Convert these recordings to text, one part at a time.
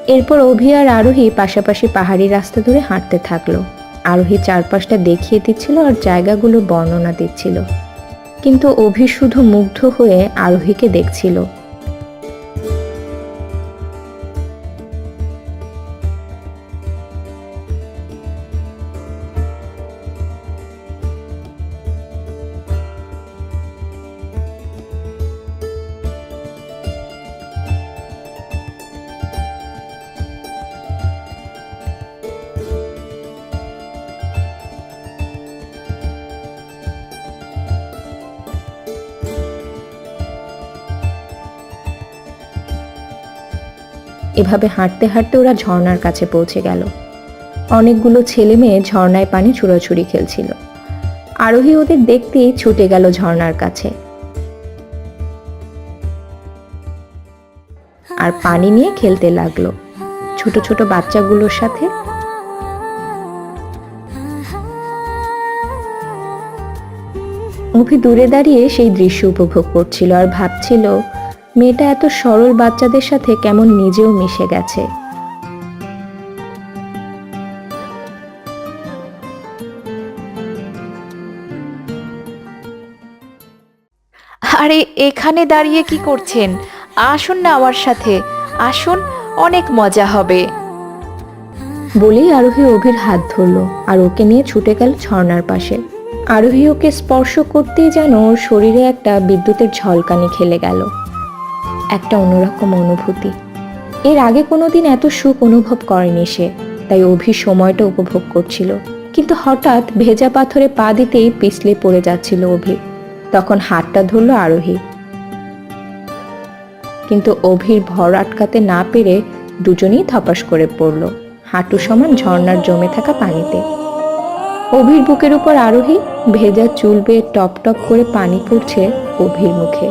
এরপর অভি আর আরোহী পাশাপাশি পাহাড়ি রাস্তা ধরে হাঁটতে থাকলো। আরোহী চারপাশটা দেখিয়ে দিচ্ছিল আর জায়গাগুলোর বর্ণনা দিচ্ছিল, কিন্তু অভি শুধু মুগ্ধ হয়ে আরোহীকে দেখছিল। এভাবে হাঁটতে হাঁটতে ওরা ঝর্ণার কাছে পৌঁছে গেল। অনেকগুলো ছেলে মেয়ে ঝর্ণায় পানি ছুড়াছুড়ি খেলছিল। আরোহী ওদের দেখতেই ছুটে গেল ঝর্ণার কাছে আর পানি নিয়ে খেলতে লাগলো ছোট ছোট বাচ্চাগুলোর সাথে। অভি দূরে দাঁড়িয়ে সেই দৃশ্য উপভোগ করছিল আর ভাবছিল, মেয়েটা এত সরল বাচ্চাদের সাথে কেমন নিজেও মিশে গেছে। আরে এখানে দাঁড়িয়ে কি করছেন? আসুন না আমার সাথে, আসুন, অনেক মজা হবে। বলেই আরোহী অভির হাত ধরলো আর ওকে নিয়ে ছুটে গেল ঝর্ণার পাশে। আরোহী ওকে স্পর্শ করতেই যেন ওর শরীরে একটা বিদ্যুতের ঝলকানি খেলে গেল। একটা অন্যরকম অনুভূতি। এর আগে কোনোদিন এত সুখ অনুভব করেনি সে, তাই অভি সময়টা উপভোগ করছিল। কিন্তু হঠাৎ ভেজা পাথরে পা দিতেই পিছলে পড়ে যাচ্ছিল অভি। তখন হাতটা ধরলো আরোহী, কিন্তু অভির ভর আটকাতে না পেরে দুজনেই ধপাস করে পড়ল হাঁটু সমান ঝর্ণার জমে থাকা পানিতে। অভির বুকের উপর আরোহী, ভেজা চুল বেয়ে টপ টপ করে পানি পড়ছে অভির মুখে,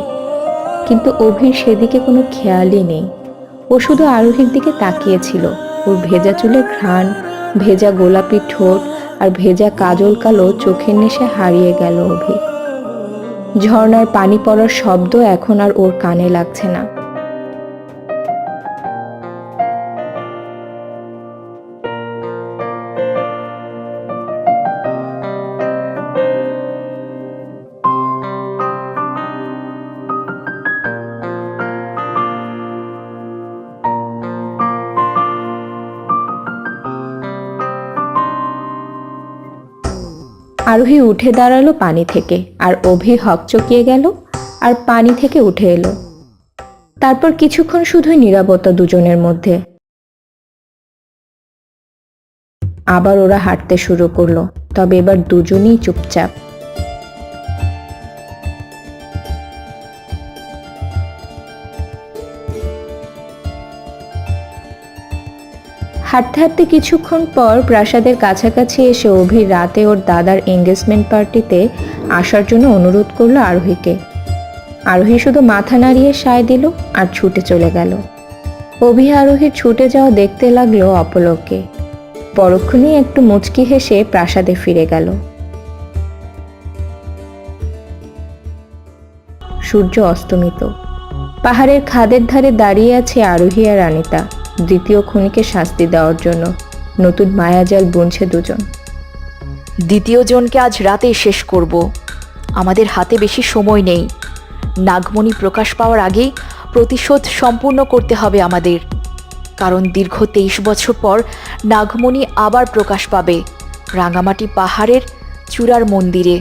কিন্তু অভির সেদিকে কোনো খেয়ালই নেই। ও শুধু আরোহীর দিকে তাকিয়েছিল। ওর ভেজা চুলের ঘ্রাণ, ভেজা গোলাপি ঠোঁট আর ভেজা কাজল কালো চোখের নেশে হারিয়ে গেল অভি। ঝর্ণার পানি পড়ার শব্দ এখন আর ওর কানে লাগছে না। আরোহী উঠে দাঁড়ালো পানি থেকে, আর অভি হকচকিয়ে গেল আর পানি থেকে উঠে এলো। তারপর কিছুক্ষণ শুধুই নীরবতা দুজনের মধ্যে। আবার ওরা হাঁটতে শুরু করলো, তবে এবার দুজনেই চুপচাপ। হাঁটতে হাঁটতে কিছুক্ষণ পর প্রাসাদের কাছাকাছি এসে অভির রাতে ওর দাদার এঙ্গেজমেন্ট পার্টিতে আসার জন্য অনুরোধ করলো আরোহীকে। আরোহী শুধু মাথা নাড়িয়ে সায় দিল আর ছুটে চলে গেল। অভি আরোহীর ছুটে যাওয়া দেখতে লাগলো অপলকে। পরক্ষণেই একটু মুচকি হেসে প্রাসাদে ফিরে গেল। সূর্য অস্তমিত। পাহাড়ের খাদের ধারে দাঁড়িয়ে আছে আরোহী আর আনিতা, দ্বিতীয় খুনিকে শাস্তি দেওয়ার জন্য। নতুন মায়াজাল বুনছে দুজন। দ্বিতীয় জনকে আজ রাতেই শেষ করব। আমাদের হাতে বেশি সময় নেই। নাগমণি প্রকাশ পাওয়ার আগেই প্রতিশোধ সম্পূর্ণ করতে হবে আমাদের, কারণ দীর্ঘ 23 বছর পর নাগমণি আবার প্রকাশ পাবে রাঙামাটি পাহাড়ের চূড়ার মন্দিরে।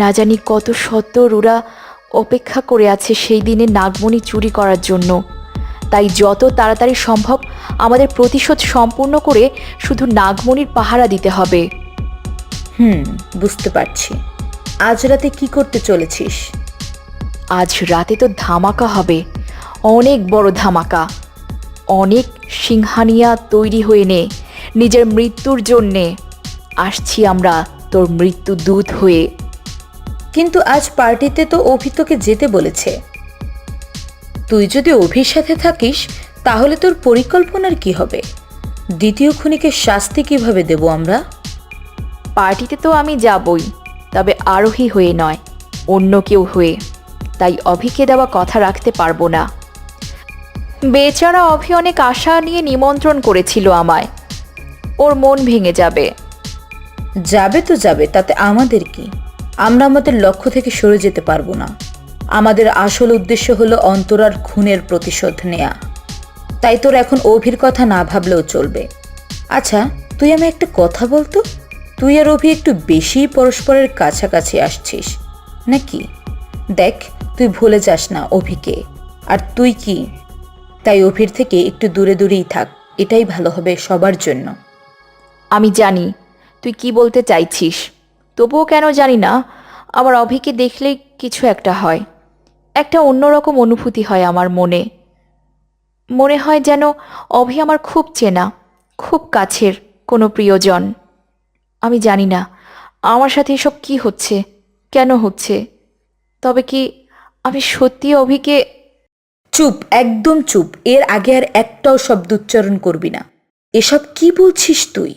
না জানি কত শতরূরা অপেক্ষা করে আছে সেই দিনে নাগমণি চুরি করার জন্য। তাই যত তাড়াতাড়ি সম্ভব আমাদের প্রতিশোধ সম্পূর্ণ করে শুধু নাগমণির পাহারা দিতে হবে। বুঝতে পারছি। আজ রাতে কি করতে চলেছিস? আজ রাতে তো ধামাকা হবে, অনেক বড় ধামাকা। অনেক সিংহানিয়া তৈরি হয়ে নে নিজের মৃত্যুর জন্যে। আসছি আমরা তোর মৃত্যু দূত হয়ে। কিন্তু আজ পার্টিতে তো অভি তোকে যেতে বলেছে। তুই যদি অভির সাথে থাকিস তাহলে তোর পরিকল্পনার কি হবে? দ্বিতীয় খুনিকে শাস্তি কিভাবে দেব আমরা? পার্টিতে তো আমি যাবই, তবে আরোহী হয়ে নয়, অন্য কেউ হয়ে। তাই অভিকে দেওয়া কথা রাখতে পারবো না। বেচারা অভি অনেক আশা নিয়ে নিমন্ত্রণ করেছিল আমায়। ওর মন ভেঙে যাবে। যাবে তো যাবে, তাতে আমাদের কি? আমরা আমাদের লক্ষ্য থেকে সরে যেতে পারবো না। আমাদের আসল উদ্দেশ্য হলো অন্তরার খুনের প্রতিশোধ নেয়া। তাই তোর এখন অভির কথা না ভাবলেও চলবে। আচ্ছা, তুই আমায় একটা কথা বলতো, তুই আর অভি একটু বেশি পরস্পরের কাছাকাছি আসছিস নাকি? দেখ, তুই ভুলে যাস না অভিকে। আর তুই কি, তাই অভির থেকে একটু দূরে দূরেই থাক, এটাই ভালো হবে সবার জন্য। আমি জানি তুই কি বলতে চাইছিস, তবুও কেন জানি না আমার অভিকে দেখলেই কিছু একটা হয়। একটা অন্যরকম অনুভূতি হয় আমার মনে। মনে হয় যেন অভি আমার খুব চেনা, খুব কাছের কোনো প্রিয়জন। আমি জানি না আমার সাথে এসব কি হচ্ছে, কেন হচ্ছে। তবে কি আমি সত্যি অভিকে... চুপ, একদম চুপ। এর আগে আর একটাও শব্দ উচ্চারণ করবি না। এসব কি বলছিস তুই?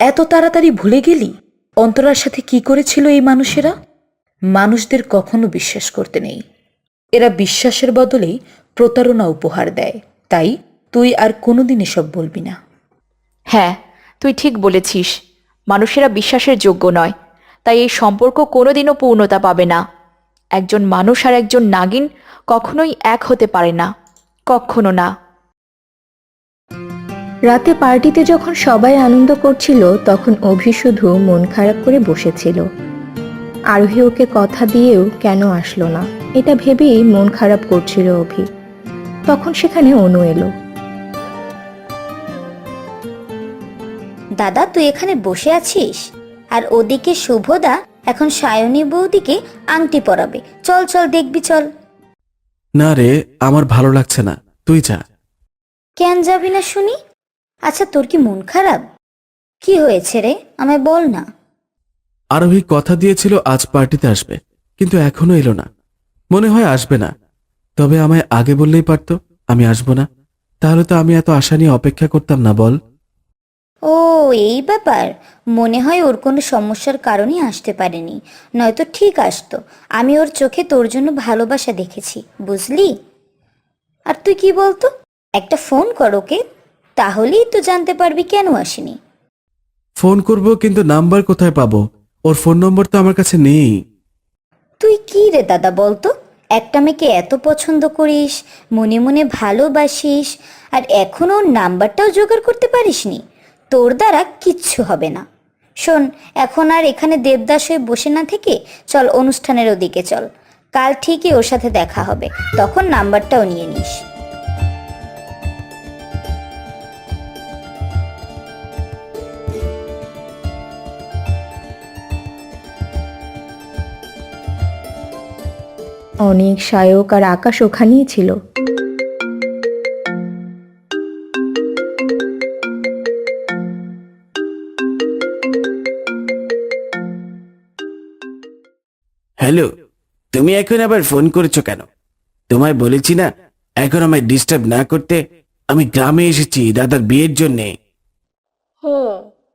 এত তাড়াতাড়ি ভুলে গেলি অন্তরার সাথে কি করেছিল এই মানুষেরা? মানুষদের কখনো বিশ্বাস করতে নেই। এরা বিশ্বাসের বদলেই প্রতারণা উপহার দেয়। তাই তুই আর কোনোদিন এসব বলবি না। হ্যাঁ, তুই ঠিক বলেছিস। মানুষেরা বিশ্বাসের যোগ্য নয়, তাই এই সম্পর্ক কোনোদিনও পূর্ণতা পাবে না। একজন মানুষ আর একজন নাগিন কখনোই এক হতে পারে না, কখনো না। রাতে পার্টিতে যখন সবাই আনন্দ করছিল তখন অভি শুধু মন খারাপ করে বসেছিল। আরোহী ওকে কথা দিয়েও কেন আসলো না, এটা ভেবেই মন খারাপ করছিল অভি। তখন সেখানে অনু এলো। দাদা, তুই এখানে বসে আছিস আর ওদিকে শুভদা এখন সায়নী বৌদিকে আংটি পরাবে। চল চল, দেখবি চল। না রে, আমার ভালো লাগছে না, তুই যা। কেন যাবি না শুনি? আচ্ছা, তোর কি মন খারাপ? কি হয়েছে রে, আমায় বল না। আরোহী কথা দিয়েছিল আজ পার্টিতে আসবে, কিন্তু এখনো এলো না। মনে হয় আসবে না। তবে আমায় আগে বললেই পারতো আমি আসবো না, তাহলে তো আমি এত আশা নিয়ে অপেক্ষা করতাম না, বল। ও, এই ব্যাপার। মনে হয় ওর কোনো সমস্যার কারণেই আসতে পারেনি, নয়তো ঠিক আসতো। আমি ওর চোখে তোর জন্য ভালোবাসা দেখেছি, বুঝলি? আর তুই কি বলতো, একটা ফোন কর ওকে, তাহলেই তো জানতে পারবি কেন আসেনি। ফোন করব, কিন্তু নাম্বার কোথায় পাবো? ওর ফোন নম্বর তো আমার কাছে নেই। তুই কি রে দাদা বলতো, একটা মেয়েকে এত পছন্দ করিস, মনে মনে ভালোবাসিস, আর এখনো ওর নাম্বারটাও জোগাড় করতে পারিসনি? তোর দ্বারা কিচ্ছু হবে না। শোন, এখন আর এখানে দেবদাস হয়ে বসে না থেকে চল অনুষ্ঠানের ওদিকে চল। কাল ঠিকই ওর সাথে দেখা হবে, তখন নাম্বারটাও নিয়ে নিস। অনেক সায়ক আর আকাশ ওখানেই ছিল। হ্যালো, তুমি এখন আবার ফোন করেছো কেন? তোমায় বলেছি না এখন আমায় ডিস্টার্ব না করতে। আমি গ্রামে এসেছি দাদার বিয়ের জন্যে।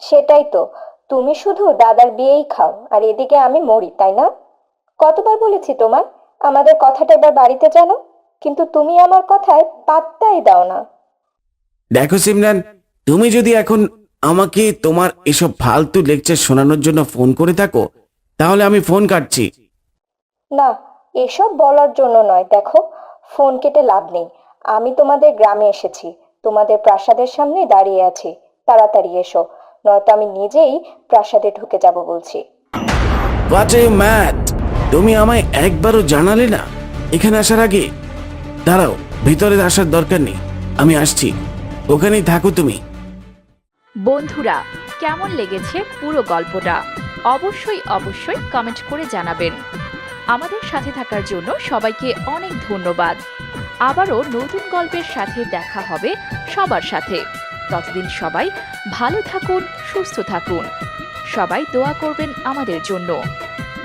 সেটাই তো, তুমি শুধু দাদার বিয়েই খাও আর এদিকে আমি মরি, তাই না? কতবার বলেছি তোমার আমাদের কথাটা এবার বাড়িতে জানো, কিন্তু তুমি আমার কথায় পাত্তাই দাও না। দেখো সিমরান, তুমি যদি এখন আমাকে তোমার এসব ফালতু লেকচার শোনানোর জন্য ফোন করে থাকো, তাহলে আমি ফোন কাটছি। না, এসব বলার জন্য নয়। দেখো, ফোন কেটে লাভ নেই। আমি তোমাদের গ্রামে এসেছি, তোমাদের প্রাসাদের সামনে দাঁড়িয়ে আছি। তাড়াতাড়ি এসো, নয়তো আমি নিজেই প্রাসাদে ঢুকে যাব বলছি। What are you mad? তুমি আমায় একবারও জানালে না এখানে আসার আগে? দাঁড়াও, ভিতরে আসার দরকার নেই, আমি আসছি, ওখানেই থাকো তুমি। বন্ধুরা, কেমন লেগেছে পুরো গল্পটা অবশ্যই অবশ্যই কমেন্ট করে জানাবেন। আমাদের সাথে থাকার জন্য সবাইকে অনেক ধন্যবাদ। আবারও নতুন গল্পের সাথে দেখা হবে সবার সাথে। ততদিন সবাই ভালো থাকুন, সুস্থ থাকুন। সবাই দোয়া করবেন আমাদের জন্য।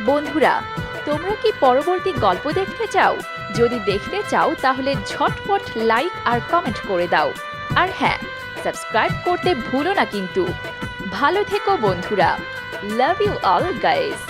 বন্ধুরা, তোমরা কি পরবর্তী গল্প দেখতে চাও? যদি দেখতে চাও তাহলে ঝটপট লাইক আর কমেন্ট করে দাও। আর হ্যাঁ, সাবস্ক্রাইব করতে ভুলো না কিন্তু। ভালো থেকো বন্ধুরা। Love you all guys.